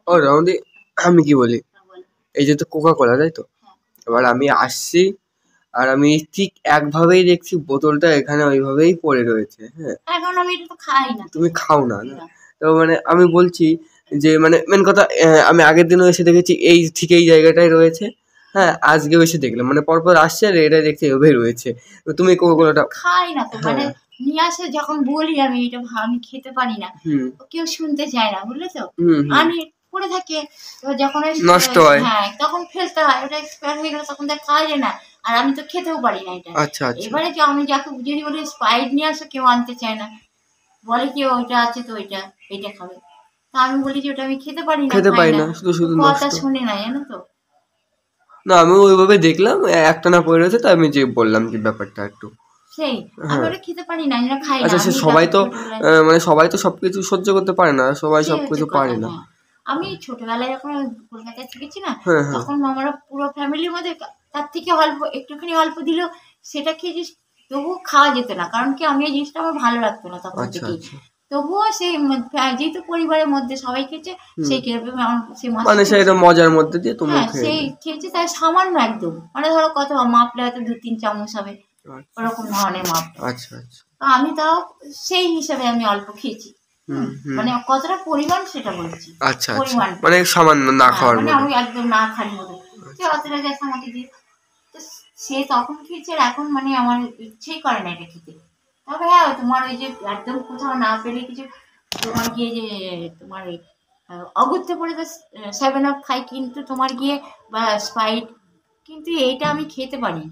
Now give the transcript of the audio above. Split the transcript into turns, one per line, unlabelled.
ও রাউন্ডি, আমি কি বলি, এই যে তো কোকা কোলা তাই তো, এবার আমি আসছি আর আমি ঠিক একভাবেই দেখছি বোতলটা এখানে ওইভাবেই পড়ে রয়েছে। হ্যাঁ,
এখন আমি এটা তো খাই না।
তুমি খাও না না? তো মানে আমি বলছি যে মানে মেন কথা, আমি আগের দিনও এসে দেখেছি এই ঠিক এই জায়গাটায় রয়েছে। হ্যাঁ, আজকেও এসে দেখলাম মানে পরপর আসছে আর এটা দেখছি এভাবেই রয়েছে। তো তুমি কোকা কোলাটা
খাই না তো, মানে
হ্যাঁ
নিয়ে আসে যখন বলি আমি এটা আমি খেতে পারি না,
হুম
কেউ শুনতে চায় না, বুঝলে তো।
হুম হুম
আনি পড়ে থাকে, এবার যখন ওই
নষ্ট হয়।
হ্যাঁ তখন ফেলতে হয়, ওটা এক্সপায়ার হয়ে গেলে তখন তো খাওয়া যায় না, আর আমি তো খেতেও পারি না এটা।
আচ্ছা আচ্ছা
এবারে যে আমি যাকে যদি বলি স্প্রাইট নিয়ে আসো, কেউ আনতে চায় না, বলে কি ওইটা আছে তো ওইটা এইটা খাবে। তা আমি বলি যে ওটা আমি খেতে পারি না,
খেতে
খাই
পারি
না,
না, শুধু
তো
শুধু
কথা
নষ্ট।
শুনে না, জানো তো।
না আমি ওইভাবে দেখলাম একটা না পড়ে রয়েছে, তো আমি যে বললাম যে ব্যাপারটা একটু।
সেই আমি
হ্যাঁ
ওটা খেতে পারি না, আমি ওটা খাই না,
আচ্ছা, সে
আমি
সবাই
যখন
তো
ছোটবেলায়
মানে সবাই তো সবকিছু সহ্য করতে পারে না, সবাই
সেই হচ্ছে
সবকিছু
কথা।
পারে না।
হ্যাঁ, আমি ছোটবেলায় যখন কলকাতায় থেকেছি না,
হ্যাঁ হ্যাঁ
তখন আমরা পুরো ফ্যামিলির মধ্যে তার থেকে অল্প একটুখানি অল্প দিলেও সেটা খেয়ে যে তবুও খাওয়া যেত না, কারণ কি আমি এই জিনিসটা আমার ভালো লাগতো না তখন
আচ্ছা
থেকেই।
আচ্ছা
তবুও সেই যেহেতু পরিবারের মধ্যে সবাই খেয়েছে,
হুম,
সেই খেয়ে আমার সেই
মানে
মাছটা,
সেটা মজার মধ্যে দিয়ে তুমিও
হ্যাঁ
খেয়ে
সেই
নিলে।
খেয়েছে, তাই সামান্য একদম, মানে ধরো কত মাপলে হয়তো 2-3 চামচ হবে,
আচ্ছা
ওরকম ধরনের মাপ।
আচ্ছা আচ্ছা
তো আমি তাও সেই হিসাবে আমি অল্প খেয়েছি।
হুম হুম
মানে কতটা পরিমাণ সেটা বলছি,
আচ্ছা আচ্ছা,
পরিমাণটা।
মানে সামান্য না
হ্যাঁ,
খাওয়ার
মানে
মতো।
আমি একদম না খালি মতো, যে
আচ্ছা
অতটা গেছে আমাকে দিয়ে। তো সে তখন খেয়েছে, আর এখন মানে আমার ইচ্ছেই করে না এটা খেতে। তবে হ্যাঁ, তোমার ওই যে একদম কোথাও না পেলে কিছু, তোমার গিয়ে যে তোমার ওই অগত্যা পড়ে তো 7 আপ খাই, কিন্তু তোমার গিয়ে বা স্প্রাইট, কিন্তু এইটা আমি খেতে পারি।